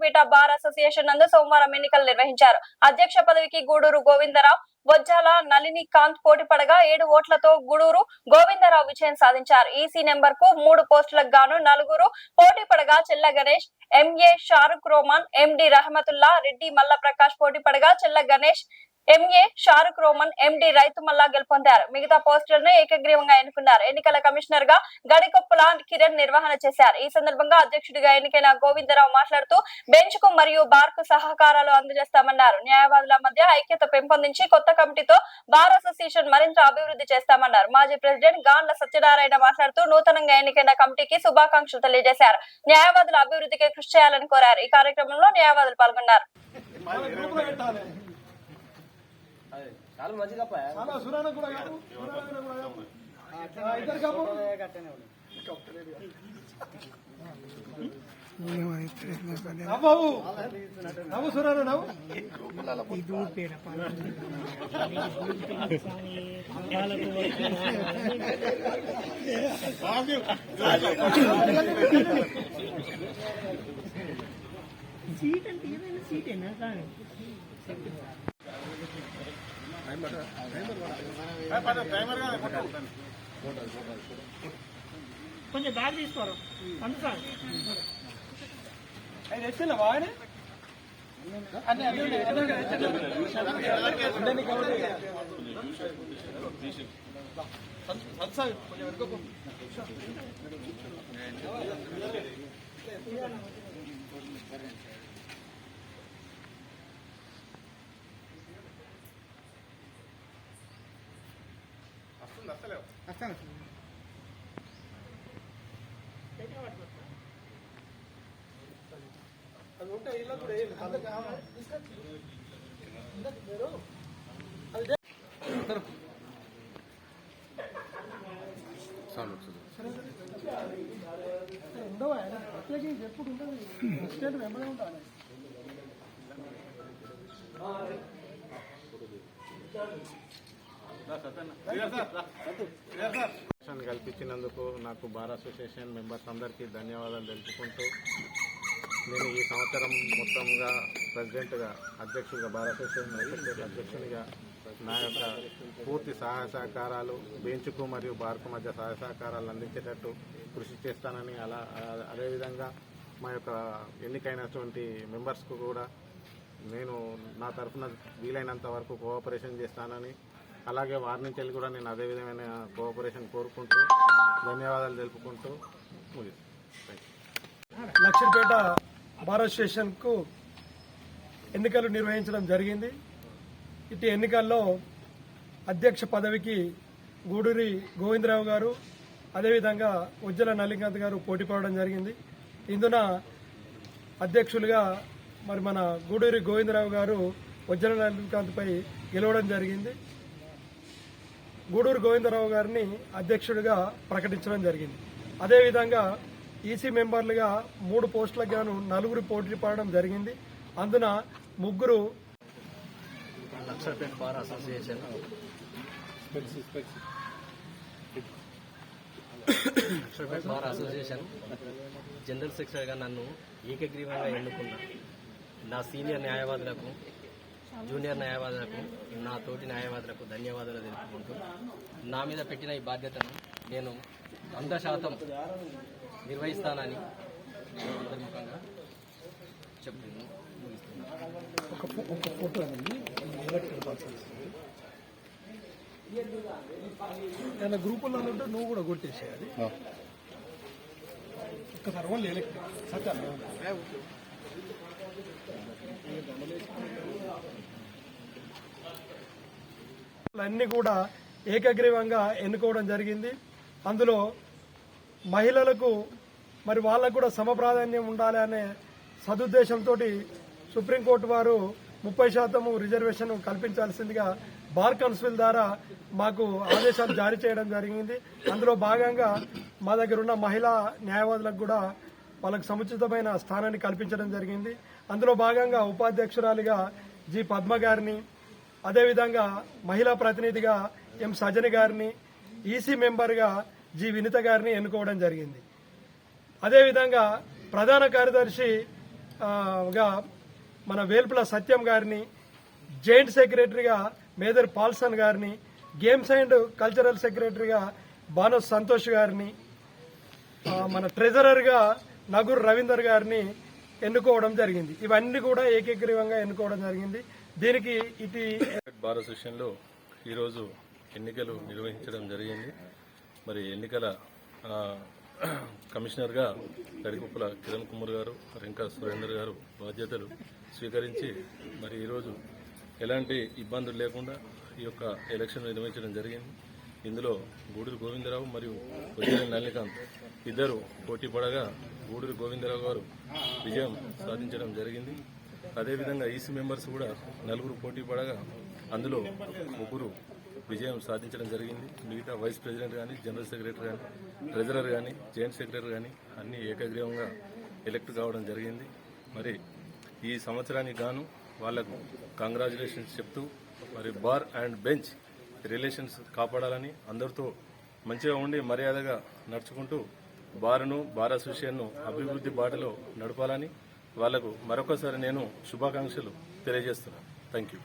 Lakshapeta bar association నందు సోమవారం ఎన్నికలు నిర్వహించారు. అధ్యక్ష పదవికి గూడూరు గోవిందరావు, బొజ్జాల నళినికాంత్ పోటీ పడగా 7 ఓట్లతో గూడూరు గోవిందరావు విజయం సాధించారు. ఈసీ నెంబర్ కు 3 పోస్టులకు గాను 4 పోటీ పడగా చెల్ల గణేష్, ఎంఏ షారుఖ్ రోమన్, ఎండి రహమతుల్లా రెడ్డి మల్ల ప్రకాష్ పోటీ పడగా చెల్ల గణేష్, ఎంఏ షారుఖ్ రోమన్, ఎండి రైతు మల్లా గెలుపొందారు. మిగతా పోస్టులను ఏకగ్రీవంగా ఎన్నుకున్నారు. ఎన్నికల కమిషనర్ గా గడికొప్పుల కిరణ్ నిర్వహణ చేశారు. ఈ సందర్భంగా అధ్యక్షుడిగా ఎన్నికైన గోవిందరావు మాట్లాడుతూ బెంచ్ కు మరియు బార్ కు సహకారాలు అందజేస్తామన్నారు. న్యాయవాదుల మధ్య ఐక్యత పెంపొందించి కొత్త కమిటీతో బార్ అసోసియేషన్ మరింత అభివృద్ధి చేస్తామన్నారు. మాజీ ప్రెసిడెంట్ గాండ్ల సత్యనారాయణ మాట్లాడుతూ నూతనంగా ఎన్నికైన కమిటీకి శుభాకాంక్షలు తెలియజేశారు. న్యాయవాదుల అభివృద్ధికి కృషి చేయాలని కోరారు. ఈ కార్యక్రమంలో న్యాయవాదులు పాల్గొన్నారు. చాలా మంచిగా సీట్ అంటే ఏదైనా సీటేనా కానీ కొంచెం బ్యాగ్ తీసుకోరు అంత సార్ తెచ్చిన బాగానే ఉండవా ప్రత్యేకించి ఎప్పుడు ఉంటుంది స్టేట్ వెంబడే ఉంటాను. కల్పించినందుకు నాకు బార్ అసోసియేషన్ మెంబర్స్ అందరికీ ధన్యవాదాలు తెలుపుకుంటూ నేను ఈ సంవత్సరం మొత్తంగా ప్రెసిడెంట్గా అధ్యక్షుడిగా బార్ అసోసియేషన్ అధ్యక్షునిగా నా యొక్క పూర్తి సహాయ సహకారాలు బెంచ్కు మరియు బార్కు మధ్య సహాయ సహకారాలు అందించేటట్టు కృషి చేస్తానని అదేవిధంగా మా యొక్క ఎన్నికైనటువంటి మెంబర్స్కు కూడా నేను నా తరఫున వీలైనంత వరకు కోఆపరేషన్ చేస్తానని అలాగే వారి నుంచి వెళ్ళి కూడా నేను అదే విధమైన కోఆపరేషన్ కోరుకుంటూ ధన్యవాదాలు తెలుపుకుంటూ ముగిస్తాను. లక్షపేట బార్ అసోసియేషన్కు ఎన్నికలు నిర్వహించడం జరిగింది. ఇటు ఎన్నికల్లో అధ్యక్ష పదవికి గూడూరి గోవిందరావు గారు అదేవిధంగా ఉజ్జల నళినికాంత్ గారు పోటీ పడడం జరిగింది. ఇందున అధ్యక్షులుగా మరి మన గూడూరి గోవిందరావు గారు ఉజ్జల నళినికాంత్పై గెలవడం జరిగింది. గూడూరు గోవిందరావు గారిని అధ్యక్షుడిగా ప్రకటించడం జరిగింది. అదేవిధంగా ఈసీ మెంబర్లుగా 3 పోస్టులకు గాను 4 పోటీ పడడం జరిగింది. అందున 3 Lakshapeta bar association bar association general సెక్రటరీగా నన్ను ఏకగ్రీవంగా ఎన్నుకున్నా నా సీనియర్ న్యాయవాదులకు, జూనియర్ న్యాయవాదులకు, నా తోటి న్యాయవాదులకు ధన్యవాదాలు తెలుపుకుంటూ నా మీద పెట్టిన ఈ బాధ్యతను నేను 100% నిర్వహిస్తానని అంతర్ముఖంగా చెప్తున్నాను. ఏదైనా గ్రూపుల్లో ఉంటే నువ్వు కూడా కొట్టేసేయాలి. ఒక్కసారి ఓన్లీ అన్ని కూడా ఏకగ్రీవంగా ఎన్నుకోవడం జరిగింది. అందులో మహిళలకు మరి వాళ్ళకు కూడా సమప్రాధాన్యం ఉండాలి అనే సదుద్దేశంతో సుప్రీంకోర్టు వారు 30% రిజర్వేషన్ కల్పించాల్సిందిగా బార్ కౌన్సిల్ ద్వారా మాకు ఆదేశాలు జారీ చేయడం జరిగింది. అందులో భాగంగా మా దగ్గర ఉన్న మహిళా న్యాయవాదులకు కూడా వాళ్ళకు సముచితమైన స్థానాన్ని కల్పించడం జరిగింది. అందులో భాగంగా ఉపాధ్యక్షురాలిగా జి పద్మ గారిని, అదేవిధంగా మహిళా ప్రతినిధిగా ఎం సజని గారిని, ఈసీ మెంబర్గా జి వినిత గారిని ఎన్నుకోవడం జరిగింది. అదేవిధంగా ప్రధాన కార్యదర్శి గా మన వేల్పుల సత్యం గారిని, జాయింట్ సెక్రటరీగా మేదర్ పాల్సన్ గారిని, గేమ్స్ అండ్ కల్చరల్ సెక్రటరీగా బానోస్ సంతోష్ గారిని, మన ట్రెజరర్గా నగూర్ రవీందర్ గారిని ఎన్నుకోవడం జరిగింది. ఇవన్నీ కూడా ఏకగ్రీవంగా ఎన్నుకోవడం జరిగింది. దీనికి ఇది బార్ అసోసియేషన్లో ఈరోజు ఎన్నికలు నిర్వహించడం జరిగింది. మరి ఎన్నికల కమిషనర్గా గడికుప్పల కిరణ్ కుమార్ గారు, రింకా సురేందర్ గారు బాధ్యతలు స్వీకరించి మరి ఈరోజు ఎలాంటి ఇబ్బందులు లేకుండా ఈ యొక్క ఎలక్షన్ నిర్వహించడం జరిగింది. ఇందులో గూడూరు గోవిందరావు మరియు వజ్జల నళినికాంత్ ఇద్దరు పోటీ పడగా గూడూరు గోవిందరావు గారు విజయం సాధించడం జరిగింది. అదేవిధంగా ఈసీ మెంబర్స్ కూడా 4 పోటీ పడగా అందులో 3 విజయం సాధించడం జరిగింది. మిగతా వైస్ ప్రెసిడెంట్ కానీ, జనరల్ సెక్రటరీ కానీ, ట్రెజరర్ కానీ, జాయింట్ సెక్రటరీ కానీ అన్ని ఏకగ్రీవంగా ఎలక్ట్ కావడం జరిగింది. మరి ఈ సంవత్సరానికి గాను వాళ్లకు కంగ్రాచులేషన్స్ చెప్తూ మరి బార్ అండ్ బెంచ్ రిలేషన్స్ కాపాడాలని, అందరితో మంచిగా ఉండి మర్యాదగా నడుచుకుంటూ బార్ అసోసియేషన్ను అభివృద్ధి బాటలో నడపాలని వాళ్లకు మరొకసారి నేను శుభాకాంక్షలు తెలియజేస్తున్నాను. Thank you.